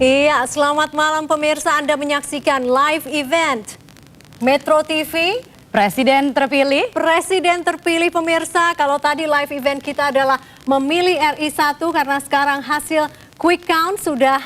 Iya, selamat malam pemirsa. Anda menyaksikan live event Metro TV. Presiden terpilih. Presiden terpilih pemirsa. Kalau tadi live event kita adalah memilih RI1 karena sekarang hasil quick count sudah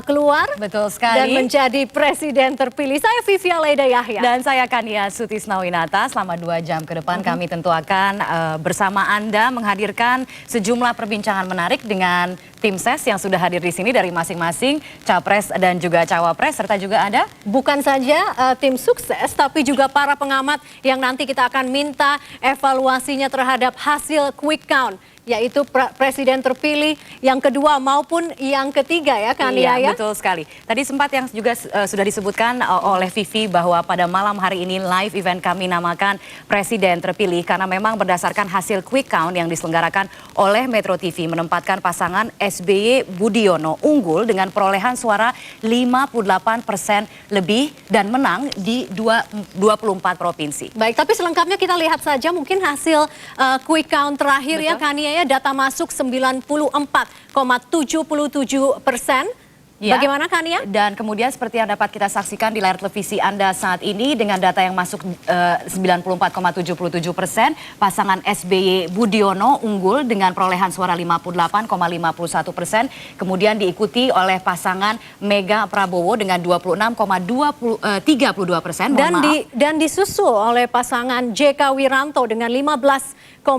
keluar. Betul sekali. Dan menjadi presiden terpilih. Saya Vivi Aleida Yahya. Dan saya Kania Sutisnawinata. Selama 2 jam ke depan kami tentu akan bersama Anda menghadirkan sejumlah perbincangan menarik dengan tim ses yang sudah hadir di sini dari masing-masing capres dan juga cawapres, serta juga ada bukan saja tim sukses tapi juga para pengamat yang nanti kita akan minta evaluasinya terhadap hasil quick count, yaitu presiden terpilih yang kedua maupun yang ketiga ya Kania. Iya, betul sekali. Tadi sempat yang juga sudah disebutkan oleh Vivi bahwa pada malam hari ini live event kami namakan presiden terpilih karena memang berdasarkan hasil quick count yang diselenggarakan oleh Metro TV menempatkan pasangan SBY Budiono unggul dengan perolehan suara 58% lebih dan menang di 24 provinsi. Baik, tapi selengkapnya kita lihat saja mungkin hasil quick count terakhir. Betul. Ya Kania ya, data masuk 94,77%. Ya. Bagaimana Kania? Dan kemudian seperti yang dapat kita saksikan di layar televisi Anda saat ini dengan data yang masuk 94,77%, pasangan SBY Budiono unggul dengan perolehan suara 58,51%, kemudian diikuti oleh pasangan Mega Prabowo dengan 26,32%. Dan disusul oleh pasangan JK Wiranto dengan 15,18%.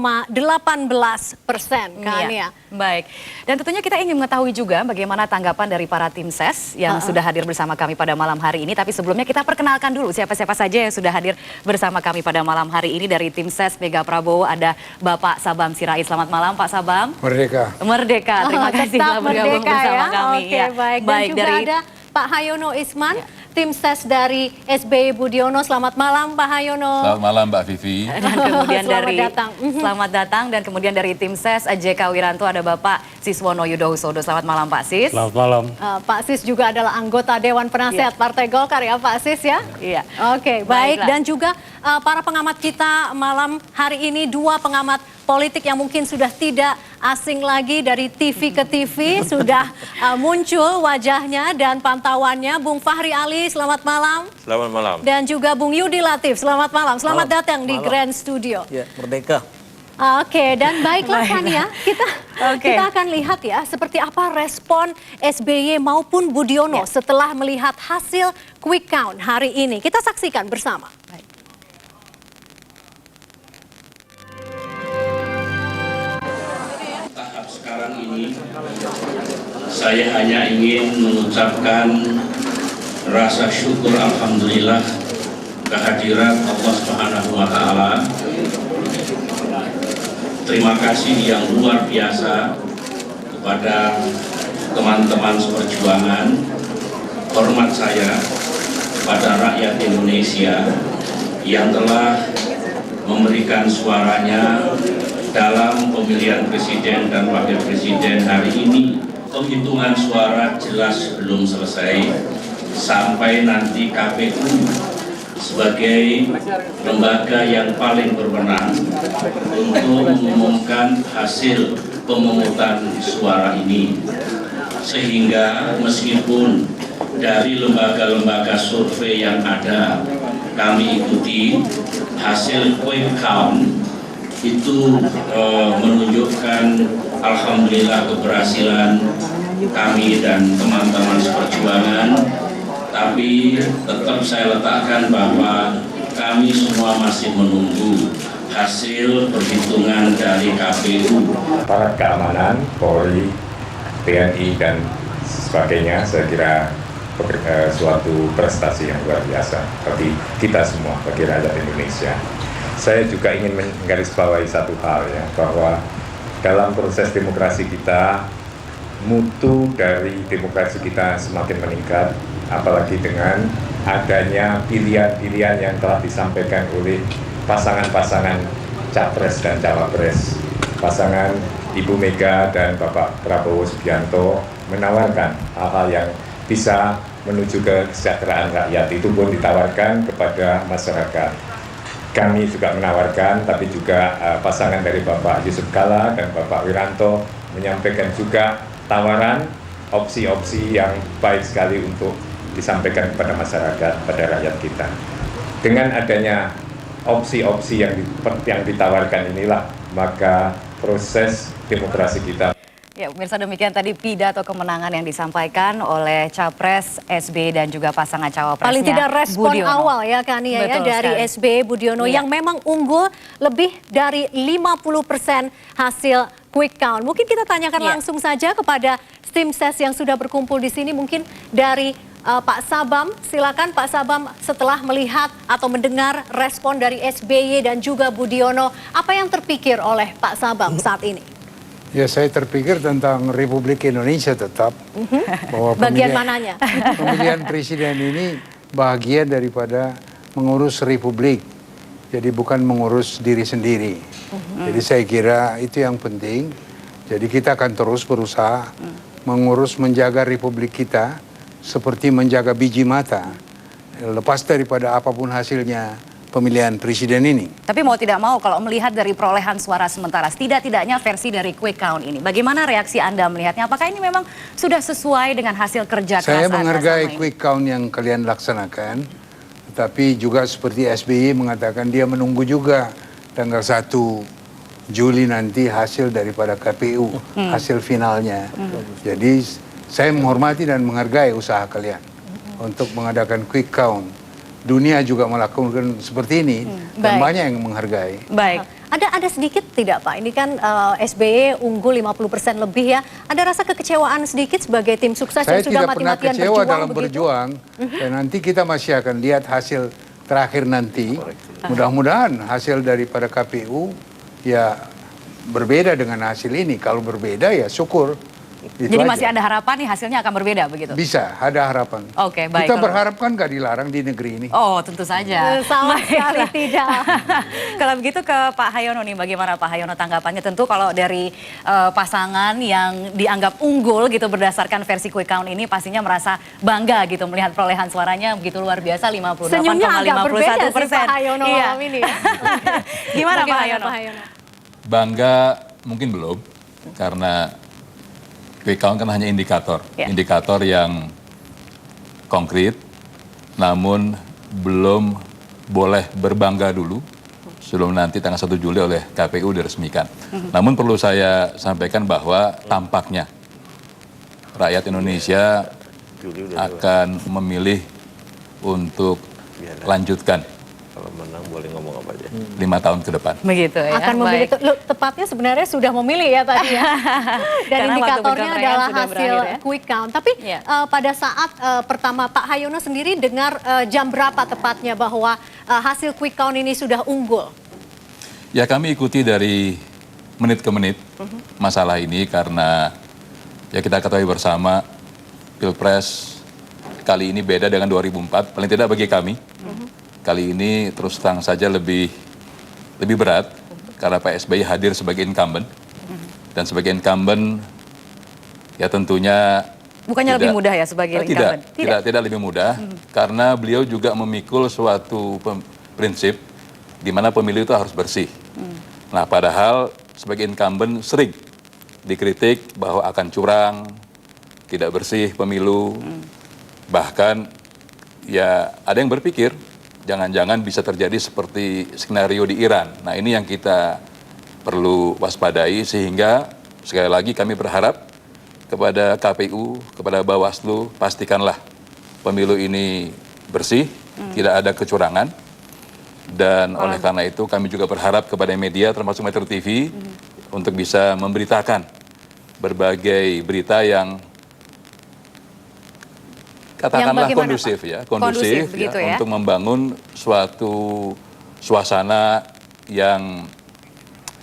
Kania. Ya, baik. Dan tentunya kita ingin mengetahui juga bagaimana tanggapan dari para tim ses yang sudah hadir bersama kami pada malam hari ini. Tapi sebelumnya kita perkenalkan dulu siapa-siapa saja yang sudah hadir bersama kami pada malam hari ini. Dari tim ses Mega Prabowo ada Bapak Sabam Sirait. Selamat malam Pak Sabam. Merdeka. Merdeka, terima kasih telah bergabung bersama kami. Oke, ya. Baik. Dan juga ada Pak Hayono Isman. Ya. Tim ses dari SBY Budiono. Selamat malam Pak Hayono. Selamat malam Mbak Vivi. Dan kemudian selamat datang. Dan kemudian dari tim ses JK Wiranto ada Bapak Siswono Yudhohusodo. Selamat malam Pak Sis. Selamat malam. Pak Sis juga adalah anggota Dewan Penasehat Partai Golkar ya Pak Sis ya. Iya. Oke, baik. Dan juga para pengamat kita malam hari ini, 2 pengamat politik yang mungkin sudah tidak asing lagi dari TV ke TV sudah muncul wajahnya dan pantauannya. Bung Fahri Ali, selamat malam. Selamat malam. Dan juga Bung Yudi Latif, selamat malam. Selamat datang di Grand Studio. Ya, merdeka. Oke, dan baiklah kan ya, kita akan lihat ya seperti apa respon SBY maupun Budiono setelah melihat hasil quick count hari ini. Kita saksikan bersama. Sekarang ini saya hanya ingin mengucapkan rasa syukur alhamdulillah kehadiran Allah Subhanahu wa taala. Terima kasih yang luar biasa kepada teman-teman seperjuangan. Hormat saya kepada rakyat Indonesia yang telah memberikan suaranya dalam pemilihan presiden dan wakil presiden hari ini. Penghitungan suara jelas belum selesai sampai nanti KPU sebagai lembaga yang paling berwenang untuk mengumumkan hasil pemungutan suara ini. Sehingga meskipun dari lembaga-lembaga survei yang ada kami ikuti hasil quick count itu menunjukkan alhamdulillah keberhasilan kami dan teman-teman seperjuangan, tapi tetap saya letakkan bahwa kami semua masih menunggu hasil perhitungan dari KPU. Aparat keamanan, Polri, TNI dan sebagainya, saya kira suatu prestasi yang luar biasa bagi kita semua, bagi rakyat Indonesia. Saya juga ingin menggarisbawahi satu hal ya, bahwa dalam proses demokrasi kita, mutu dari demokrasi kita semakin meningkat, apalagi dengan adanya pilihan-pilihan yang telah disampaikan oleh pasangan-pasangan capres dan cawapres. Pasangan Ibu Mega dan Bapak Prabowo Subianto menawarkan hal-hal yang bisa menuju ke kesejahteraan rakyat, itu pun ditawarkan kepada masyarakat. Kami juga menawarkan, tapi juga pasangan dari Bapak Yusuf Kalla dan Bapak Wiranto menyampaikan juga tawaran opsi-opsi yang baik sekali untuk disampaikan kepada masyarakat, pada rakyat kita. Dengan adanya opsi-opsi yang ditawarkan inilah, maka proses demokrasi kita. Ya, pemirsa, demikian tadi pidato kemenangan yang disampaikan oleh Capres SBY dan juga pasangan cawapresnya Paling tidak respon Budiono. awal ya Kania ya Betul dari sekali. SBY Budiono yang memang unggul lebih dari 50% hasil quick count. Mungkin kita tanyakan langsung saja kepada tim ses yang sudah berkumpul di sini, mungkin dari Pak Sabam. Silakan Pak Sabam, setelah melihat atau mendengar respon dari SBY dan juga Budiono, apa yang terpikir oleh Pak Sabam saat ini? Ya, saya terpikir tentang Republik Indonesia tetap. Bahwa Bagian mananya? Pemilihan presiden ini bagian daripada mengurus Republik. Jadi bukan mengurus diri sendiri. Jadi saya kira itu yang penting. Jadi kita akan terus berusaha mengurus, menjaga Republik kita seperti menjaga biji mata. Lepas daripada apapun hasilnya pemilihan presiden ini. Tapi mau tidak mau kalau melihat dari perolehan suara sementara, tidak-tidaknya versi dari quick count ini, bagaimana reaksi Anda melihatnya? Apakah ini memang sudah sesuai dengan hasil kerja keras Saya Anda menghargai selama ini? quick count yang kalian laksanakan, tetapi juga seperti SBY mengatakan dia menunggu juga tanggal 1 Juli nanti hasil daripada KPU, hasil finalnya. Jadi saya menghormati dan menghargai usaha kalian untuk mengadakan quick count. Dunia juga melakukan seperti ini dan Baik. banyak yang menghargai. Baik. Ada sedikit tidak Pak? Ini kan SBY unggul 50% lebih ya. Ada rasa kekecewaan sedikit sebagai tim sukses Saya yang sudah tidak pernah mati-matian kecewa berjuang dalam begitu? berjuang dan nanti kita masih akan lihat hasil terakhir nanti. Mudah-mudahan hasil daripada KPU ya berbeda dengan hasil ini. Kalau berbeda ya syukur. Itu Jadi aja. masih ada harapan nih hasilnya akan berbeda begitu? Bisa, ada harapan. Oke, baik. Kita Kalau- berharap kan nggak dilarang di negeri ini. Oh, tentu saja. Sama sekali Baiklah. tidak. Kalau begitu ke Pak Hayono nih, bagaimana Pak Hayono tanggapannya? Tentu kalau dari pasangan yang dianggap unggul gitu berdasarkan versi quick count ini pastinya merasa bangga gitu melihat perolehan suaranya begitu luar biasa 58,51%. Senyumnya agak berbeda sih Pak Hayono Iya. malam ini ya. Gimana Pak Bagaimana, Hayono? Pak Hayono? Bangga mungkin belum, karena quick count kan hanya indikator. Ya. Indikator yang konkret, namun belum boleh berbangga dulu sebelum nanti tanggal 1 Juli oleh KPU diresmikan. Namun perlu saya sampaikan bahwa tampaknya rakyat Indonesia akan memilih untuk lanjutkan Kalau menang boleh ngomong apa aja. 5 tahun ke depan. Begitu ya. Akan memilih, baik. loh, tepatnya sebenarnya sudah memilih ya tadi ya. Dan Karena waktu indikatornya pencoblosan adalah sudah hasil berakhir ya. quick count. Tapi Iya. pada saat pertama Pak Hayono sendiri dengar jam berapa tepatnya bahwa hasil quick count ini sudah unggul? Ya, kami ikuti dari menit ke menit masalah ini karena ya kita ketahui bersama Pilpres kali ini beda dengan 2004, paling tidak bagi kami. Kali ini terus terang saja lebih berat karena Pak SBY hadir sebagai incumbent. Dan sebagai incumbent ya tentunya Bukannya lebih mudah ya sebagai incumbent? tidak lebih mudah karena beliau juga memikul suatu prinsip di mana pemilu itu harus bersih. Nah, padahal sebagai incumbent sering dikritik bahwa akan curang, tidak bersih pemilu. Bahkan ya ada yang berpikir jangan-jangan bisa terjadi seperti skenario di Iran. Nah, ini yang kita perlu waspadai sehingga sekali lagi kami berharap kepada KPU, kepada Bawaslu, pastikanlah pemilu ini bersih, tidak ada kecurangan. Dan oleh karena itu kami juga berharap kepada media termasuk Metro TV untuk bisa memberitakan berbagai berita yang katakanlah bagaimana, kondusif Pak? ya, Kondusif, begitu ya. untuk membangun suatu suasana yang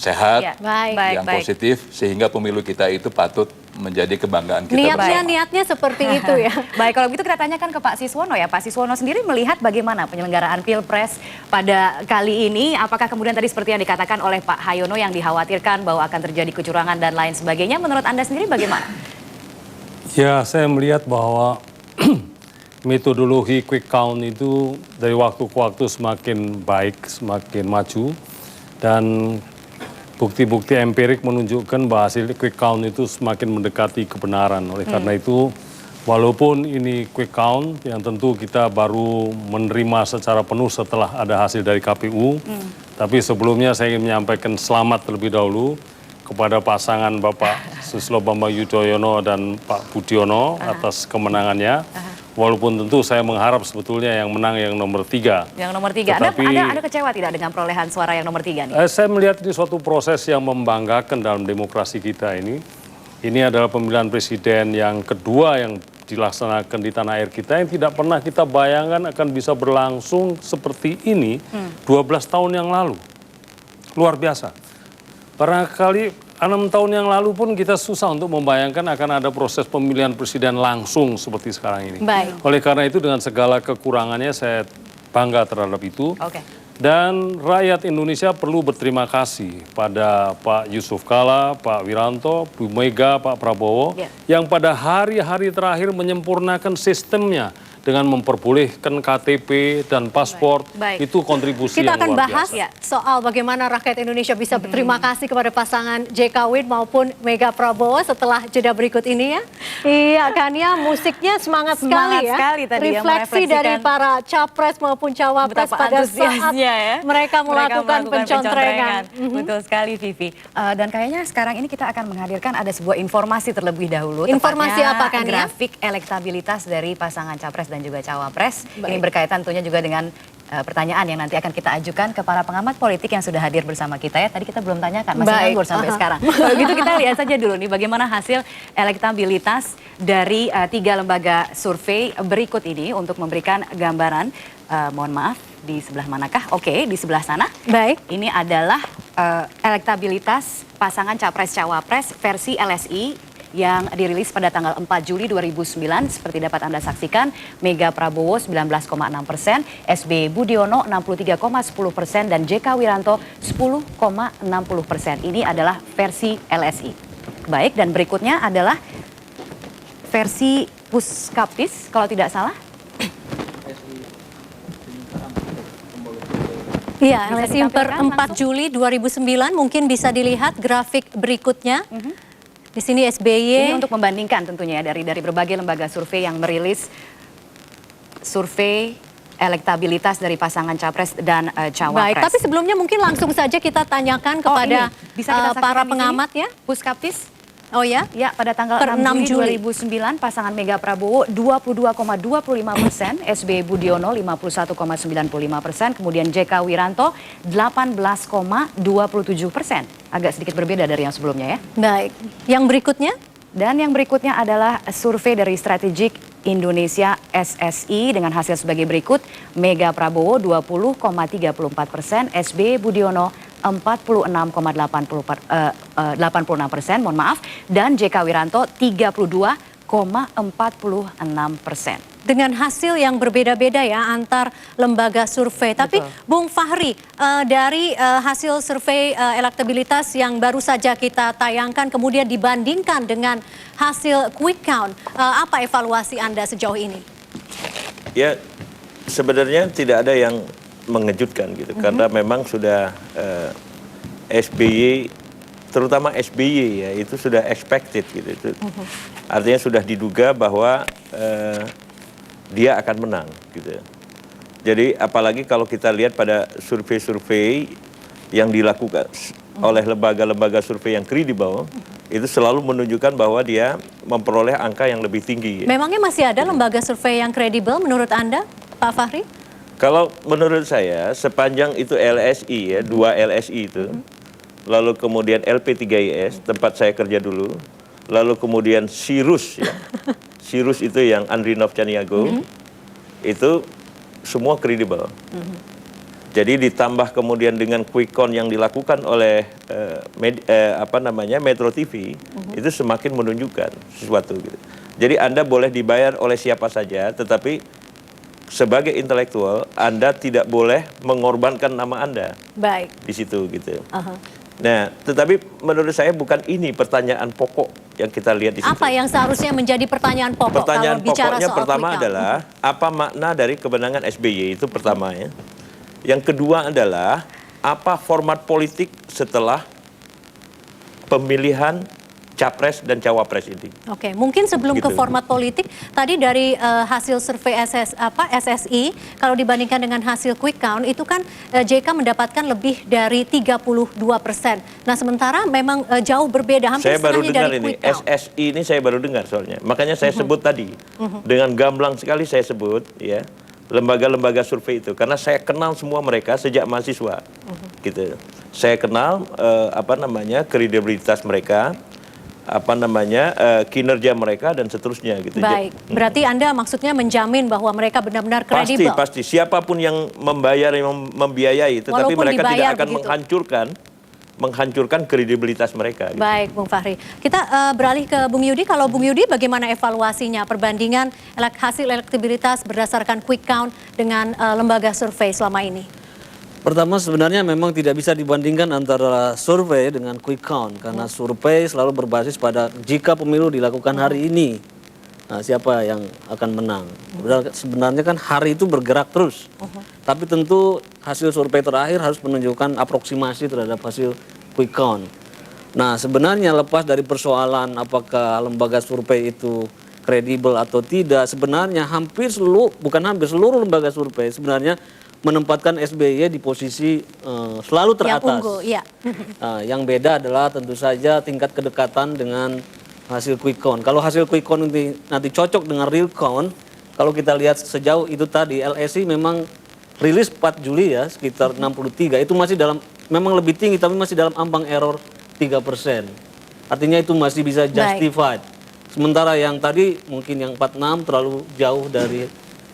sehat, Iya. Baik. yang positif sehingga pemilu kita itu patut menjadi kebanggaan kita bersama. Niatnya seperti itu ya. Baik, kalau begitu kita tanyakan ke Pak Siswono ya. Pak Siswono sendiri melihat bagaimana penyelenggaraan Pilpres pada kali ini? Apakah kemudian tadi seperti yang dikatakan oleh Pak Hayono yang dikhawatirkan bahwa akan terjadi kecurangan dan lain sebagainya? Menurut Anda sendiri bagaimana? Ya, saya melihat bahwa metodologi quick count itu dari waktu ke waktu semakin baik, semakin maju. Dan bukti-bukti empirik menunjukkan bahwa hasil quick count itu semakin mendekati kebenaran. Oleh karena itu, walaupun ini quick count yang tentu kita baru menerima secara penuh setelah ada hasil dari KPU, tapi sebelumnya saya ingin menyampaikan selamat terlebih dahulu kepada pasangan Bapak Susilo Bambang Yudhoyono dan Pak Budiono atas kemenangannya. Walaupun tentu saya mengharap sebetulnya yang menang yang nomor 3. Yang nomor 3. Anda kecewa tidak dengan perolehan suara yang nomor 3 nih? Saya melihat ini suatu proses yang membanggakan dalam demokrasi kita ini. Ini adalah pemilihan presiden yang kedua yang dilaksanakan di tanah air kita yang tidak pernah kita bayangkan akan bisa berlangsung seperti ini 12 tahun yang lalu. Luar biasa. Barangkali 6 tahun yang lalu pun kita susah untuk membayangkan akan ada proses pemilihan presiden langsung seperti sekarang ini. Baik. Oleh karena itu dengan segala kekurangannya saya bangga terhadap itu. Oke. Dan rakyat Indonesia perlu berterima kasih pada Pak Yusuf Kalla, Pak Wiranto, Bu Mega, Pak Prabowo yang pada hari-hari terakhir menyempurnakan sistemnya dengan memperbolehkan KTP dan paspor. Baik. Itu kontribusi Kita yang akan luar bahas biasa. soal bagaimana rakyat Indonesia bisa berterima kasih kepada pasangan JK Wid maupun Mega Prabowo setelah jeda berikut ini ya. Iya kan ya, musiknya semangat sekali ya. Sekali tadi ya, Refleksi dari merefleksikan para capres maupun cawapres betapa pada saat antusiasnya ya. mereka melakukan pencontrengan. Betul sekali Vivi. Dan kayaknya sekarang ini kita akan menghadirkan ada sebuah informasi terlebih dahulu. Informasi tepatnya apa kan ya? grafik elektabilitas dari pasangan capres dan juga cawapres. Ini berkaitan tentunya juga dengan pertanyaan yang nanti akan kita ajukan ke para pengamat politik yang sudah hadir bersama kita ya. Tadi kita belum tanyakan, masih nganggur sampai sekarang. Kalau gitu kita lihat saja dulu nih bagaimana hasil elektabilitas dari 3 lembaga survei berikut ini untuk memberikan gambaran. Mohon maaf, di sebelah manakah? Oke, di sebelah sana. Baik. Ini adalah elektabilitas pasangan capres-cawapres versi LSI yang dirilis pada tanggal 4 Juli 2009 seperti dapat Anda saksikan. Mega Prabowo 19,6%, SBY Budiono 63,10% dan JK Wiranto 10,60%. Ini adalah versi LSI. Baik, dan berikutnya adalah versi Puskaptis kalau tidak salah. Iya, Bisa LSI per ditampilkan 4 Juli 2009 mungkin bisa dilihat grafik berikutnya. Di sini SBY. Ini untuk membandingkan tentunya ya dari berbagai lembaga survei yang merilis survei elektabilitas dari pasangan capres dan cawapres. Baik, tapi sebelumnya mungkin langsung saja kita tanyakan kepada Bisa kita para saksikan di pengamat sini. ya. Puskaptis. Oh ya? Ya, pada tanggal Per 6 Juli 6 2009 pasangan Mega Prabowo 22,25%, SBY Budiono 51,95%, kemudian JK Wiranto 18,27%. Agak sedikit berbeda dari yang sebelumnya ya. Baik, yang berikutnya? Dan yang berikutnya adalah survei dari Strategik Indonesia SSI dengan hasil sebagai berikut. Mega Prabowo 20,34%, SBY Budiono 86,86%, mohon maaf, dan JK Wiranto 32,46%. Dengan hasil yang berbeda-beda ya antar lembaga survei. Tapi Bung Fahri, dari hasil survei elektabilitas yang baru saja kita tayangkan kemudian dibandingkan dengan hasil quick count, apa evaluasi Anda sejauh ini? Ya, sebenarnya tidak ada yang mengejutkan gitu, karena memang sudah SBY, terutama SBY ya, itu sudah expected gitu. Itu artinya sudah diduga bahwa dia akan menang gitu. Jadi apalagi kalau kita lihat pada survei-survei yang dilakukan oleh lembaga-lembaga survei yang kredibel, itu selalu menunjukkan bahwa dia memperoleh angka yang lebih tinggi. Memangnya masih ada lembaga survei yang kredibel menurut Anda, Pak Fahri? Kalau menurut saya, sepanjang itu LSI ya, 2 LSI itu, lalu kemudian LP3IS, tempat saya kerja dulu, lalu kemudian Sirus ya, Sirus itu yang Andrinov Caniago, itu semua kredibel. Jadi ditambah kemudian dengan quick count yang dilakukan oleh Metro TV, itu semakin menunjukkan sesuatu gitu. Jadi Anda boleh dibayar oleh siapa saja, tetapi sebagai intelektual, Anda tidak boleh mengorbankan nama Anda. Baik. Di situ gitu. Nah, tetapi menurut saya bukan ini pertanyaan pokok yang kita lihat di situ. Apa yang seharusnya menjadi pertanyaan pokok Pertanyaan kalau bicara pokoknya soal pertama quick count? adalah apa makna dari kemenangan SBY, itu pertama ya. Yang kedua adalah apa format politik setelah pemilihan capres dan cawapres ini. Oke, mungkin sebelum ke Gitu. format politik, tadi dari hasil survei SSI, kalau dibandingkan dengan hasil quick count, itu kan JK mendapatkan lebih dari 32%. Nah, sementara memang jauh berbeda, hampir Saya baru setengahnya dengar dari ini, quick count. SSI ini saya baru dengar soalnya. Makanya saya sebut tadi, dengan gamblang sekali saya sebut, ya, lembaga-lembaga survei itu. Karena saya kenal semua mereka sejak mahasiswa, gitu. Saya kenal kredibilitas mereka, kinerja mereka dan seterusnya, gitu. Baik, berarti Anda maksudnya menjamin bahwa mereka benar-benar kredibel? Pasti. Siapapun yang membiayai, tetapi Walaupun mereka tidak dibayar akan begitu. menghancurkan kredibilitas mereka. Gitu. Baik, Bung Fahri. Kita beralih ke Bung Yudi. Kalau Bung Yudi, bagaimana evaluasinya perbandingan hasil elektabilitas berdasarkan quick count dengan lembaga survei selama ini? Pertama, sebenarnya memang tidak bisa dibandingkan antara survei dengan quick count, karena survei selalu berbasis pada jika pemilu dilakukan hari ini, nah, siapa yang akan menang. Sebenarnya kan hari itu bergerak terus, tapi tentu hasil survei terakhir harus menunjukkan aproksimasi terhadap hasil quick count. Nah, sebenarnya lepas dari persoalan apakah lembaga survei itu kredibel atau tidak, sebenarnya seluruh lembaga survei sebenarnya menempatkan SBY di posisi selalu teratas. Yang unggul, iya. Yang beda adalah tentu saja tingkat kedekatan dengan hasil quick count. Kalau hasil quick count nanti cocok dengan real count, kalau kita lihat sejauh itu tadi, LSI memang rilis 4 Juli ya, sekitar 63. Itu masih memang lebih tinggi, tapi masih dalam ambang error 3%. Artinya itu masih bisa justified. Sementara yang tadi mungkin yang 46 terlalu jauh dari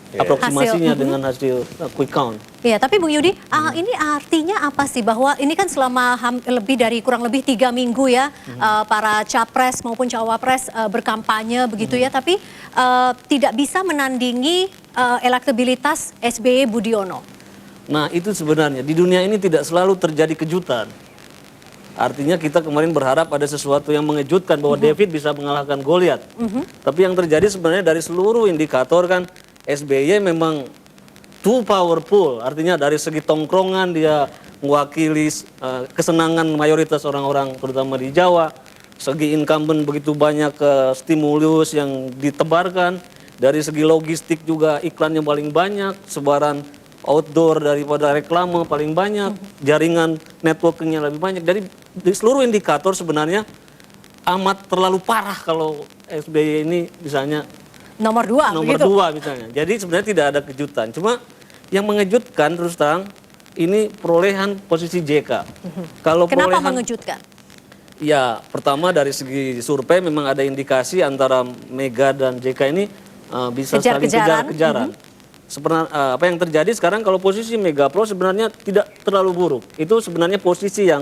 aproksimasinya dengan hasil quick count. Iya, tapi Bung Yudi, ini artinya apa sih bahwa ini kan selama kurang lebih 3 minggu ya, para capres maupun cawapres berkampanye begitu ya, tapi tidak bisa menandingi elektabilitas SBY Budiono. Nah, itu sebenarnya di dunia ini tidak selalu terjadi kejutan. Artinya kita kemarin berharap ada sesuatu yang mengejutkan bahwa David bisa mengalahkan Goliat. Tapi yang terjadi sebenarnya dari seluruh indikator kan SBY memang too powerful, artinya dari segi tongkrongan dia mewakili kesenangan mayoritas orang-orang terutama di Jawa, segi incumbent begitu banyak stimulus yang ditebarkan, dari segi logistik juga iklan yang paling banyak, sebaran outdoor daripada reklame paling banyak, jaringan networkingnya lebih banyak. Jadi di seluruh indikator sebenarnya amat terlalu parah kalau SBY ini misalnya Nomor 2 misalnya. Jadi sebenarnya tidak ada kejutan. Cuma yang mengejutkan terus terang ini perolehan posisi JK. Kenapa mengejutkan? Ya, pertama dari segi survei memang ada indikasi antara Mega dan JK ini bisa saling kejar-kejaran. Sebenarnya apa yang terjadi sekarang kalau posisi Mega Pro sebenarnya tidak terlalu buruk. Itu sebenarnya posisi yang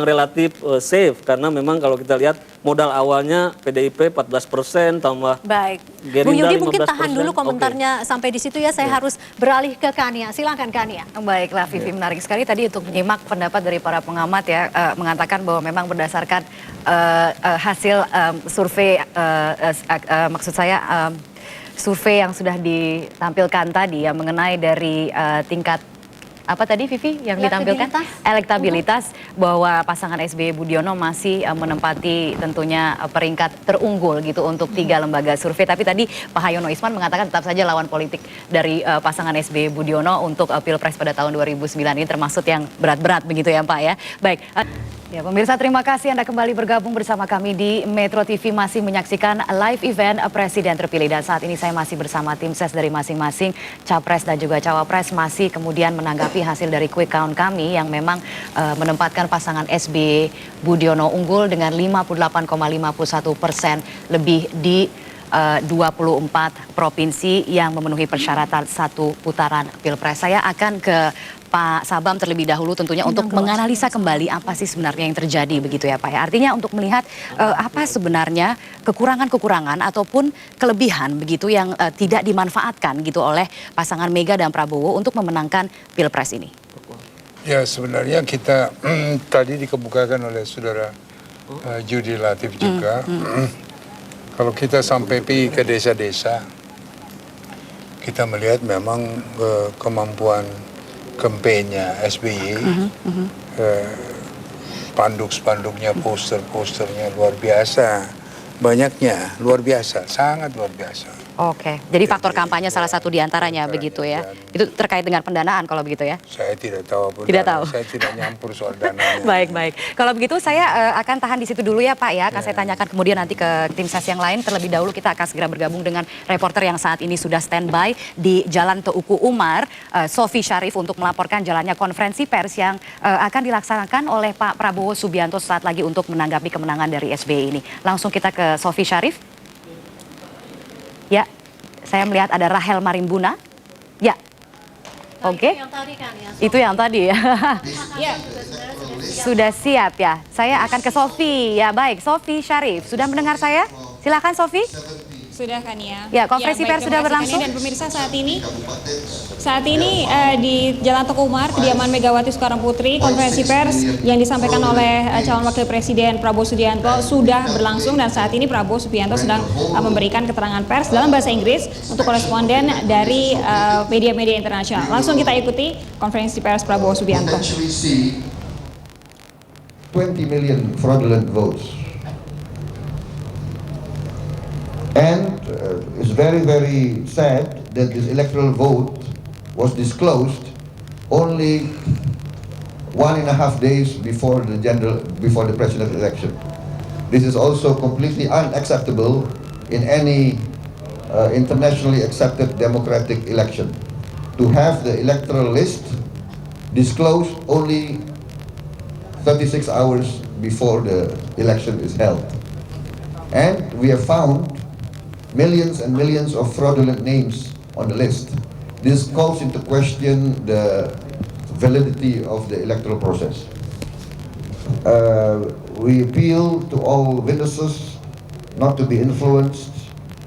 relatif safe, karena memang kalau kita lihat modal awalnya PDIP 14% tambah Baik. Gerindra Bung Yudi mungkin 15%. tahan dulu komentarnya sampai di situ ya, saya harus beralih ke Kania. Silakan Kania. Baiklah Vivi, menarik sekali tadi untuk menyimak pendapat dari para pengamat ya, mengatakan bahwa memang berdasarkan hasil survei, maksud saya survei yang sudah ditampilkan tadi ya mengenai dari tingkat apa tadi Vivi yang ditampilkan? Elektabilitas bahwa pasangan SBY Budiono masih menempati tentunya peringkat terunggul gitu untuk 3 lembaga survei. Tapi tadi Pak Hayono Isman mengatakan tetap saja lawan politik dari pasangan SBY Budiono untuk Pilpres pada tahun 2009 ini termasuk yang berat-berat begitu ya Pak ya. Baik. Ya, pemirsa terima kasih Anda kembali bergabung bersama kami di Metro TV, masih menyaksikan live event Presiden Terpilih, dan saat ini saya masih bersama tim ses dari masing-masing capres dan juga cawapres masih kemudian menanggapi hasil dari quick count kami yang memang menempatkan pasangan SBY Budiono unggul dengan 58,51% lebih di 24 provinsi yang memenuhi persyaratan satu putaran Pilpres. Saya akan ke Pak Sabam terlebih dahulu tentunya untuk menganalisa kembali apa sih sebenarnya yang terjadi begitu ya Pak ya. Artinya untuk melihat apa sebenarnya kekurangan-kekurangan ataupun kelebihan begitu yang tidak dimanfaatkan gitu oleh pasangan Mega dan Prabowo untuk memenangkan Pilpres ini. Ya, sebenarnya kita tadi dikemukakan oleh saudara Judi Latif juga. Kalau kita sampai pergi ke desa-desa, kita melihat memang kemampuan kampanye SBY spanduk-spanduknya, poster-posternya luar biasa. Banyaknya, luar biasa, sangat luar biasa. Oke, jadi faktor kampanye salah satu diantaranya begitu ya. Itu terkait dengan pendanaan kalau begitu ya? Saya tidak tahu. Tidak tahu. Saya tidak nyampur soal dananya. Baik. Kalau begitu saya akan tahan di situ dulu ya Pak ya. Akan saya tanyakan kemudian nanti ke tim ses yang lain. Terlebih dahulu kita akan segera bergabung dengan reporter yang saat ini sudah standby di Jalan Teuku Umar, Sofi Syarif, untuk melaporkan jalannya konferensi pers yang akan dilaksanakan oleh Pak Prabowo Subianto saat lagi untuk menanggapi kemenangan dari SBY ini. Langsung kita ke Sofi Syarif. Ya, saya melihat ada Rahel Marimbuna. Ya, oke. Itu yang tadi ya. Sudah siap ya. Saya akan ke Sofi. Ya baik, Sofi Syarif. Sudah mendengar saya? Silakan Sofi. Sudah kan ya. Ya, konferensi pers sudah berlangsung. Dan pemirsa saat ini di Jalan Teuku Umar, kediaman Megawati Soekarno Putri, konferensi pers yang disampaikan oleh calon wakil presiden Prabowo Subianto sudah berlangsung, dan saat ini Prabowo Subianto sedang memberikan keterangan pers dalam bahasa Inggris untuk koresponden dari media-media internasional. Langsung kita ikuti konferensi pers Prabowo Subianto. 20 million fraudulent votes. And it's very, very sad that this electoral vote was disclosed only 1.5 days before the presidential election. This is also completely unacceptable in any internationally accepted democratic election. To have the electoral list disclosed only 36 hours before the election is held. And we have found millions and millions of fraudulent names on the list. This calls into question the validity of the electoral process. We appeal to all witnesses not to be influenced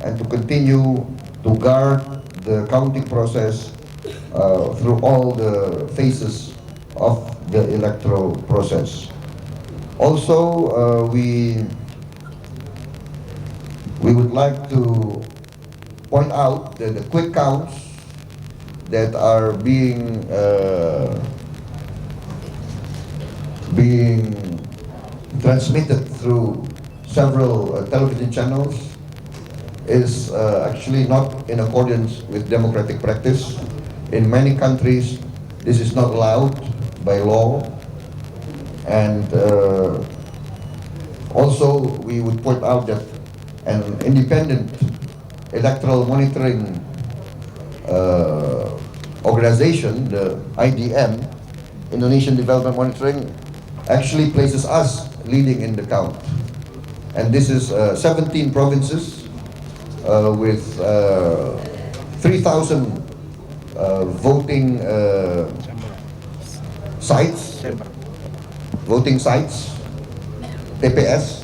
and to continue to guard the counting process through all the phases of the electoral process. Also, we would like to point out that the quick counts that are being transmitted through several television channels is actually not in accordance with democratic practice. In many countries, this is not allowed by law, and also we would point out that an independent electoral monitoring organization, the IDM, Indonesian Development Monitoring, actually places us leading in the count. And this is 17 provinces with 3,000 voting sites, TPS,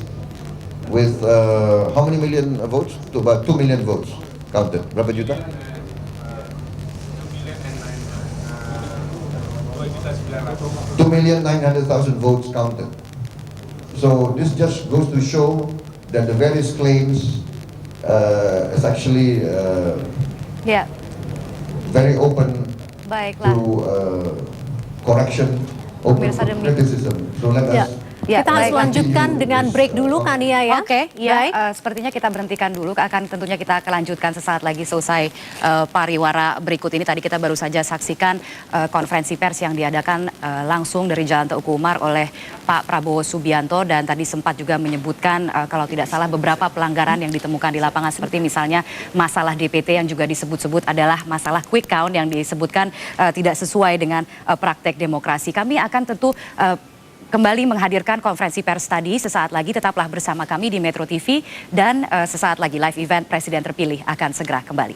with how many million votes? To about 2 million votes counted. Berapa juta? 2,900,000 votes counted. So this just goes to show that the various claims is actually very open to correction, open to criticism. So let us kita harus lanjutkan dengan break dulu Kania ya. Oke, ya, sepertinya kita berhentikan dulu. Akan tentunya kita akan lanjutkan sesaat lagi selesai pariwara berikut ini. Tadi kita baru saja saksikan konferensi pers yang diadakan langsung dari Jalan Teuku Umar oleh Pak Prabowo Subianto, dan tadi sempat juga menyebutkan kalau tidak salah beberapa pelanggaran yang ditemukan di lapangan, seperti misalnya masalah DPT yang juga disebut-sebut adalah masalah quick count yang disebutkan tidak sesuai dengan praktek demokrasi. Kami akan tentu kembali menghadirkan konferensi pers tadi sesaat lagi. Tetaplah bersama kami di Metro TV, dan sesaat lagi live event Presiden Terpilih akan segera kembali.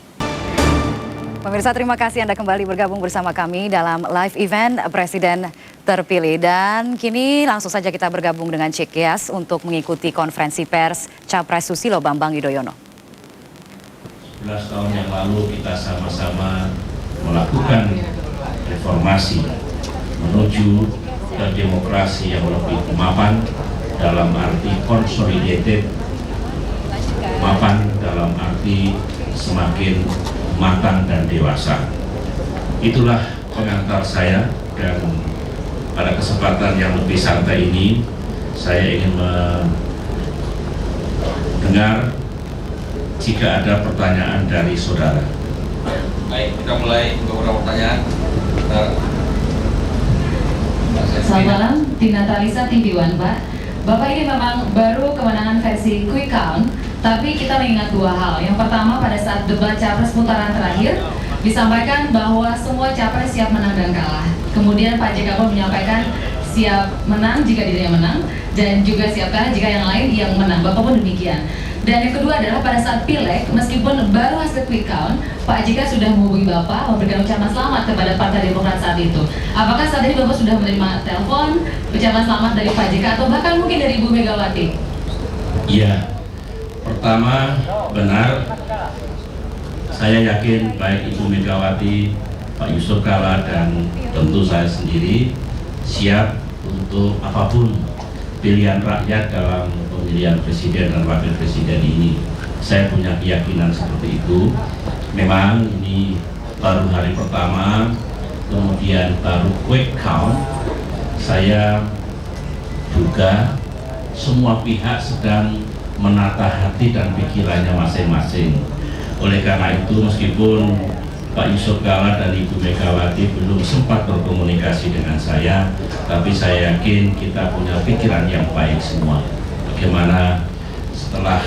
Pemirsa, terima kasih Anda kembali bergabung bersama kami dalam live event Presiden Terpilih. Dan kini langsung saja kita bergabung dengan Cik Kias untuk mengikuti konferensi pers Capres Susilo Bambang Yudhoyono. 11 tahun yang lalu kita sama-sama melakukan reformasi menuju ke demokrasi yang lebih mapan, dalam arti consolidated, mapan dalam arti semakin matang dan dewasa. Itulah pengantar saya, dan pada kesempatan yang lebih santai ini saya ingin mendengar jika ada pertanyaan dari saudara. Baik, kita mulai beberapa pertanyaan. Selamat malam, Tina Talisa, TV One, Pak. Bapak, ini memang baru kemenangan versi quick count, tapi kita mengingat dua hal. Yang pertama, pada saat debat capres putaran terakhir, disampaikan bahwa semua capres siap menang dan kalah. Kemudian Pak JK pun menyampaikan siap menang jika dirinya menang, dan juga siap kalah jika yang lain yang menang. Bapak pun demikian. Dan yang kedua adalah pada saat pileg, meskipun baru hasil quick count, Pak JK sudah menghubungi Bapak memberikan ucapan selamat kepada Partai Demokrat saat itu. Apakah saat ini Bapak sudah menerima telepon, ucapan selamat dari Pak JK atau bahkan mungkin dari Ibu Megawati? Iya, pertama benar, saya yakin baik Ibu Megawati, Pak Yusuf Kalla, dan tentu saya sendiri siap untuk apapun pilihan rakyat dalam pemilihan presiden dan wakil presiden ini. Saya punya keyakinan seperti itu. Memang ini baru hari pertama, kemudian baru quick count. Saya duga semua pihak sedang menata hati dan pikirannya masing-masing. Oleh karena itu, meskipun Pak Yusuf Kalla dan Ibu Megawati belum sempat berkomunikasi dengan saya, tapi saya yakin kita punya pikiran yang baik semua. Bagaimana setelah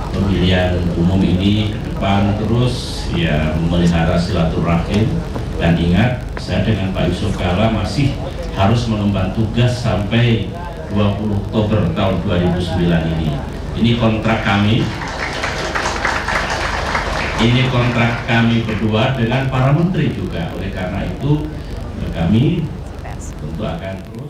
pemilihan umum ini ke depan terus ya memelihara silaturahim, dan ingat, saya dengan Pak Yusuf Kalla masih harus mengemban tugas sampai 20 Oktober tahun 2009 ini. Ini kontrak kami. Ini kontrak kami berdua dengan para menteri juga. Oleh karena itu kami tentu akan terus